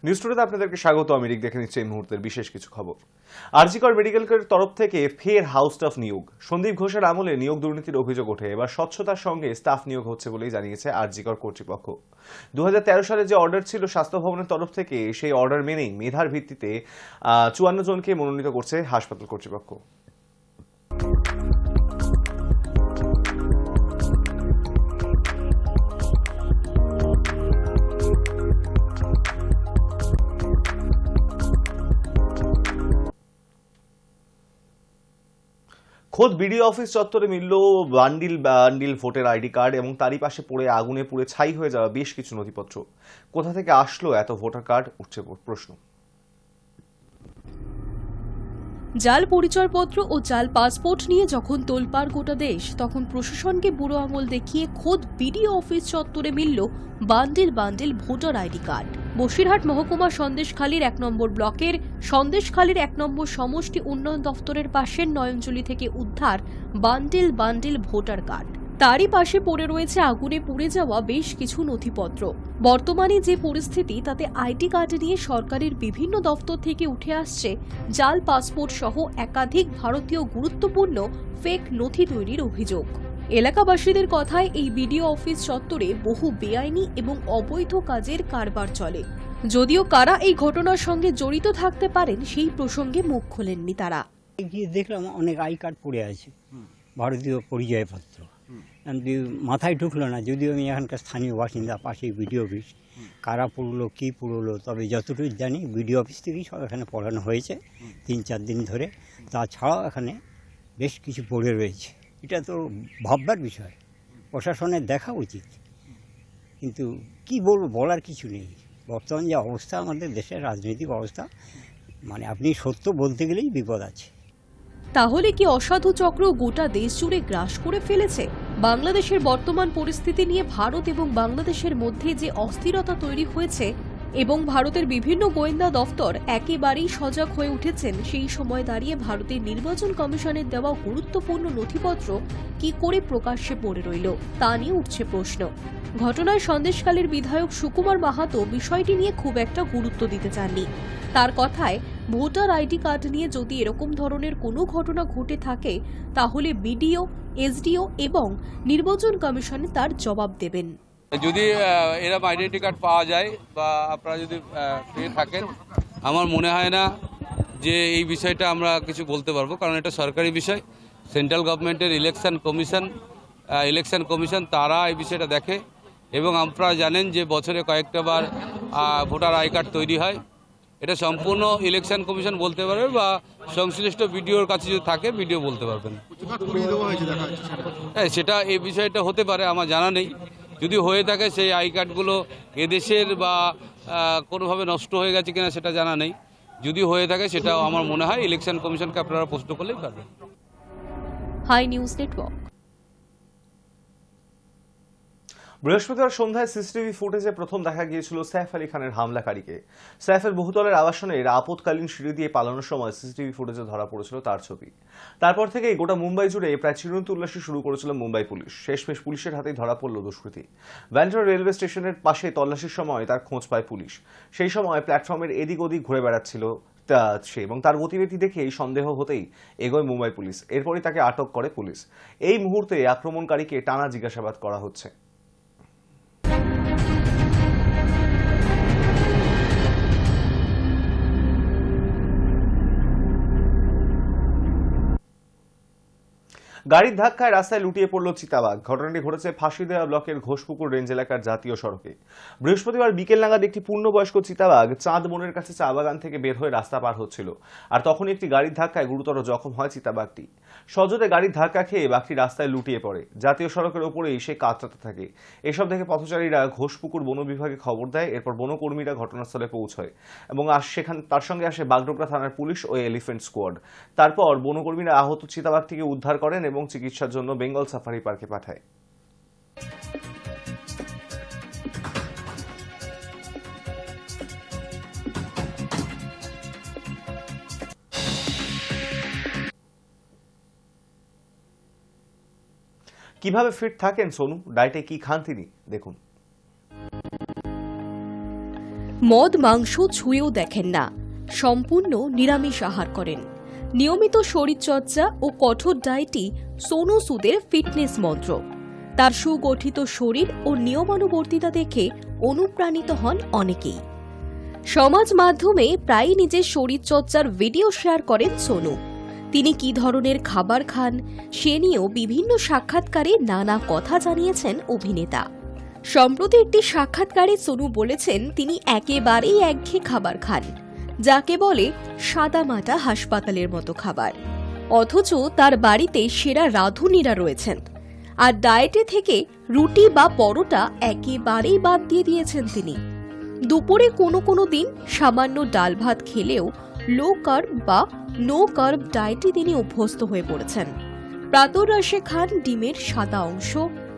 News টুডেতে আপনাদেরকে স্বাগত। আমি রিক দেখে নিচ্ছি এই মুহূর্তের বিশেষ কিছু খবর। আরজি কর মেডিকেল কলেজের তরফ থেকে ফের হাউস স্টাফ নিয়োগ। সন্দীপ ঘোষের আমলে নিয়োগ দুর্নীতির অভিযোগ ওঠে। এবার স্বচ্ছতার সঙ্গে স্টাফ নিয়োগ হচ্ছে বলেই জানিয়েছে আরজি কর কর্তৃপক্ষ। 2013 সালে যে অর্ডার ছিল স্বাস্থ্য ভবনের তরফ থেকে, সেই অর্ডার মেনেই মেধার ভিত্তিতে 54 জনকে মনোনীত করছে হাসপাতাল কর্তৃপক্ষ। খোদ বিডিও অফিস চত্বরে মিলল bundle bundle voter ID card এবং তারই পাশে পড়ে আগুনে পুড়ে ছাই হয়ে যাওয়া বেশ কিছু নথিপত্র। কোথা থেকে আসলো এত ভোটার কার্ড, উঠছে প্রশ্ন। জাল পরিচয়পত্র ও জাল পাসপোর্ট নিয়ে যখন তোলপাড় গোটা দেশ, তখন প্রশাসনকে বুড়ো আঙুল দেখিয়ে খোদ বিডিও অফিস চত্বরে মিলল bundle bundle voter ID card. Basirhat মহকুমা সন্দেশখালীর 1 নম্বর ব্লকের সন্দেশখালীর 1 নম্বর সমষ্টি উন্নয়ন দফতরের পাশের নয়নজলি থেকে উদ্ধার বান্ডিল বান্ডিল ভোটার কার্ড। তারই পাশে পড়ে রয়েছে আগুনে পুড়ে যাওয়া বেশ কিছু নথিপত্র। বর্তমানে যে পরিস্থিতি, তাতে আইডি কার্ড নিয়ে সরকারের বিভিন্ন দফতর থেকে উঠে আসছে জাল পাসপোর্ট সহ একাধিক ভারতীয় গুরুত্বপূর্ণ ফেক নথি তৈরির অভিযোগ। এলাকাবাসীদের কথায় এই বিডিও অফিস চত্বরে বহু বেআইনি এবং অবৈধ কাজের কারবার চলে। যদিও কারা এই ঘটনার সঙ্গে জড়িত থাকতে পারেন, সেই প্রসঙ্গে মুখ খোলেননি তারা। গিয়ে দেখলাম অনেক আই কার্ড পড়ে আছে, ভারতীয় পরিচয়পত্র। মাথায় ঢুকলো না, যদিও আমি এখানকার স্থানীয় বাসিন্দা, পাশেই বিডিও অফিস। কারা পড়লো, কী পড়লো, তবে যতটুকু জানি বিডিও অফিস থেকেই সব এখানে পড়ানো হয়েছে 3-4 দিন ধরে। তাছাড়াও এখানে বেশ কিছু পড়ে রয়েছে। এটা তো ভাববার বিষয়, প্রশাসনের দেখা উচিত। কিন্তু কি বলবো, বলার কিছু নেই। বর্তমান যে অবস্থা আমাদের দেশের রাজনৈতিক অবস্থা, মানে আপনি সত্য বলতে গেলেই বিপদ আছে। তাহলে কি অসাধু চক্র গোটা দেশ জুড়ে গ্রাস করে ফেলেছে? বাংলাদেশের বর্তমান পরিস্থিতি নিয়ে ভারত এবং বাংলাদেশের মধ্যে যে অস্থিরতা তৈরি হয়েছে এবং ভারতের বিভিন্ন গোয়েন্দা দফতর একেবারেই সজাগ হয়ে উঠেছেন, সেই সময় দাঁড়িয়ে ভারতের নির্বাচন কমিশনের দেওয়া গুরুত্বপূর্ণ নথিপত্র কি করে প্রকাশ্যে পড়ে রইল, তা নিয়ে উঠছে প্রশ্ন। ঘটনায় সন্দেশখালীর বিধায়ক সুকুমার মাহাতো বিষয়টি নিয়ে খুব একটা গুরুত্ব দিতে চাননি। তার কথায়, ভোটার আইডি কার্ড নিয়ে যদি এরকম ধরনের কোনো ঘটনা ঘটে থাকে, তাহলে বিডিও, এসডিও এবং নির্বাচন কমিশনে তার জবাব দেবেন। যদি এরকম আইডেন্টি কার্ড পাওয়া যায় বা আপনারা যদি পেয়ে থাকেন, আমার মনে হয় না যে এই বিষয়টা আমরা কিছু বলতে পারবো, কারণ এটা সরকারি বিষয়। সেন্ট্রাল গভর্নমেন্টের ইলেকশন কমিশন তারা এই বিষয়টা দেখে, এবং আপনারা জানেন যে বছরে কয়েকটা বার ভোটার আই কার্ড তৈরি হয়। এটা সম্পূর্ণ ইলেকশন কমিশন বলতে পারবে, বা সংশ্লিষ্ট বিডিওর কাছে যদি থাকে বিডিও বলতে পারবেন। হ্যাঁ, সেটা এই বিষয়টা হতে পারে, আমার জানা নেই। যদি হয়ে থাকে সেই আই কার্ডগুলো এদেশের বা কোনোভাবে নষ্ট হয়ে গেছে কিনা সেটা জানা নেই। যদি হয়ে থাকে সেটাও আমার মনে হয় ইলেকশন কমিশনকে আপনারা প্রশ্ন করলেই পারবেন। Hi News Network. বৃহস্পতিবার সন্ধ্যায় সিসিটিভি ফুটেজে প্রথম দেখা গিয়েছিল সাইফ আলী খানের হামলাকারীকে। সাইফের বহুতলের আবাসনের আপৎকালীন সিঁড়ি দিয়ে পালানোর সময় সিসিটিভি ফুটেজে ধরা পড়েছিল তার ছবি। তারপর থেকেই গোটা মুম্বাই জুড়ে প্রায় চিরতল্লাশি শুরু করেছিল মুম্বাই পুলিশ। শেষমেশ পুলিশের হাতেই ধরা পড়ল দুষ্কৃতী। ব্যান্ড্রা রেলওয়ে স্টেশনের পাশে তল্লাশির সময় তার খোঁজ পায় পুলিশ। সেই সময় প্ল্যাটফর্মের এদিক ওদিক ঘুরে বেড়াচ্ছিল সে, এবং তার গতিবিধি দেখে এই সন্দেহ হতেই এগোয় মুম্বাই পুলিশ। এরপরই তাকে আটক করে পুলিশ। এই মুহূর্তে আক্রমণকারীকে টানা জিজ্ঞাসাবাদ করা হচ্ছে। গাড়ির ধাক্কায় রাস্তায় লুটিয়ে পড়ল চিতাবাঘ। ঘটনাটি ঘটেছে ফাঁসিদেওয়া ব্লকের ঘোষপুকুর রেঞ্জ এলাকার জাতীয় সড়কে। বৃহস্পতিবার বিকেল নাগাদ একটি পূর্ণবয়স্ক চিতাবাঘ চাঁদ বনের কাছে চা বাগান থেকে বের হয়ে রাস্তা পার হচ্ছিল, আর তখনই একটি গাড়ির ধাক্কায় গুরুতর জখম হয় চিতাবাঘটি। সজোরে গাড়ির ধাক্কা খেয়ে বাঘটি রাস্তায় লুটিয়ে পড়ে। জাতীয় সড়কের ওপরেই সে কাতরাতে থাকে। এসব দেখে পথচারীরা ঘোষপুকুর বন বিভাগে খবর দেয়। এরপর বনকর্মীরা ঘটনাস্থলে পৌঁছয় এবং সেখানে তার সঙ্গে আসে বাগডোগরা থানার পুলিশ ও এলিফ্যান্ট স্কোয়াড। তারপর বনকর্মীরা আহত চিতাবাঘটিকে উদ্ধার করেন এবং চিকিৎসার জন্য বেঙ্গল সাফারি পার্কে পাঠায়। কিভাবে ফিট থাকেন সোনু, ডায়েটে কি খান তিনি, দেখুন। মদ মাংস ছুঁয়েও দেখেন না, সম্পূর্ণ নিরামিষ আহার করেন। নিয়মিত শরীরচর্চা ও কঠোর ডায়েটই সোনু সুদের ফিটনেস মন্ত্র। তার সুগঠিত শরীর ও নিয়মানুবর্তিতা দেখে অনুপ্রাণিত হন অনেকেই। সমাজ মাধ্যমে প্রায়ই নিজের শরীরচর্চার ভিডিও শেয়ার করেন সোনু। তিনি কী ধরনের খাবার খান সে নিয়েও বিভিন্ন সাক্ষাৎকারে নানা কথা জানিয়েছেন অভিনেতা। সম্প্রতি একটি সাক্ষাৎকারে সোনু বলেছেন তিনি একেবারেই একঘেয়ে খাবার খান, যাকে বলে সাদামাটা হাসপাতালের মতো খাবার। অথচ তার বাড়িতে সেরা রাঁধুনিরা রয়েছেন। আর ডায়েটে থেকে রুটি বা পরোটা একেবারেই বাদ দিয়ে দিয়েছেন তিনি। দুপুরে কোনো কোনো দিন সামান্য ডাল ভাত খেলেও লো কার্ব বা নো কার্ব ডায়েটে তিনি অভ্যস্ত হয়ে পড়েছেন। প্রাতরাশে খান ডিমের সাদা অংশ,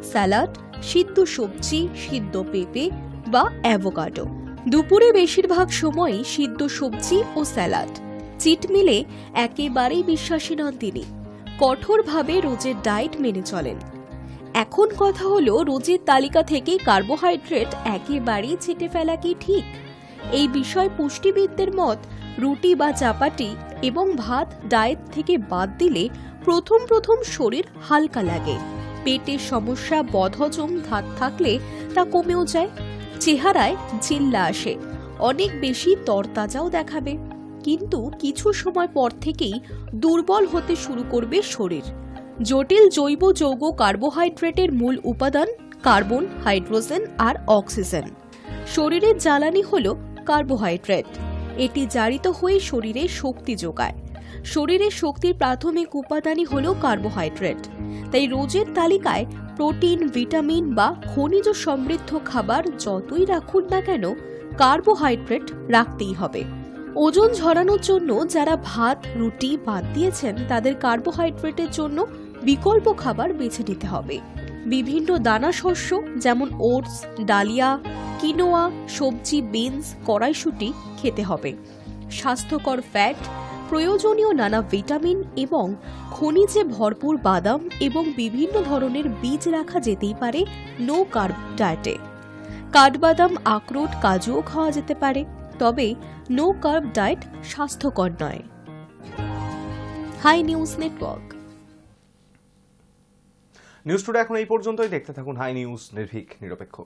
স্যালাড, সিদ্ধ সবজি, সিদ্ধ পেঁপে বা অ্যাভোকাডো। দুপুরে বেশিরভাগ সময়ই সিদ্ধ সবজি ও স্যালাড। চিট মিলে একেবারেই বিশ্বাসী নন তিনি। কঠোরভাবে রোজের ডায়েট মেনে চলেন। এখন কথা হলো, রোজের তালিকা থেকে কার্বোহাইড্রেট একেবারেই ছেটে ফেলা কি ঠিক? এই বিষয়ে পুষ্টিবিদদের মত, রুটি বা চাপাটি এবং ভাত ডায়েট থেকে বাদ দিলে প্রথম শরীর হালকা লাগে, পেটের সমস্যা বদহজম ধাত থাকলে তা কমেও যায়, চেহারায় জিল্লা আসে, অনেক বেশি তরতাজাও দেখাবে। কিন্তু কিছু সময় পর থেকেই দুর্বল হতে শুরু করবে শরীর। জটিল জৈব যৌগ কার্বোহাইড্রেটের মূল উপাদান কার্বন, হাইড্রোজেন আর অক্সিজেন। শরীরের জ্বালানি হল কার্বোহাইড্রেট। এটি জারিত হয়ে শরীরে শক্তি যোগায়। শরীরের শক্তির প্রাথমিক উপাদানই হল কার্বোহাইড্রেট। তাই রোজের তালিকায় প্রোটিন, ভিটামিন বা খনিজ সমৃদ্ধ খাবার যতই রাখুন না কেন, কার্বোহাইড্রেট রাখতেই হবে। ওজন ঝরানোর জন্য যারা ভাত, রুটি বাদ দিয়েছেন তাদের কার্বোহাইড্রেটের জন্য বিকল্প খাবার বেছে নিতে হবে। বিভিন্ন দানা শস্য যেমন ওটস, ডালিয়া, কিনোয়া, সবজি, বিনস, কড়াইশুঁটি খেতে হবে। স্বাস্থ্যকর ফ্যাট, প্রয়োজনীয় নানা ভিটামিন এবং খনিজে ভরপুর বাদাম এবং বিভিন্ন ধরনের বীজ রাখা যেতেই পারে নো কার্ব ডায়েটে। কাঠবাদাম, আখরোট, কাজুও খাওয়া যেতে পারে, তবে নো কার্ব ডায়েট স্বাস্থ্যকর নয়। Hi News Network. News Today এখন এই পর্যন্তই। দেখতে থাকুন হাই নিউজ, নির্ভীক, নিরপেক্ষ।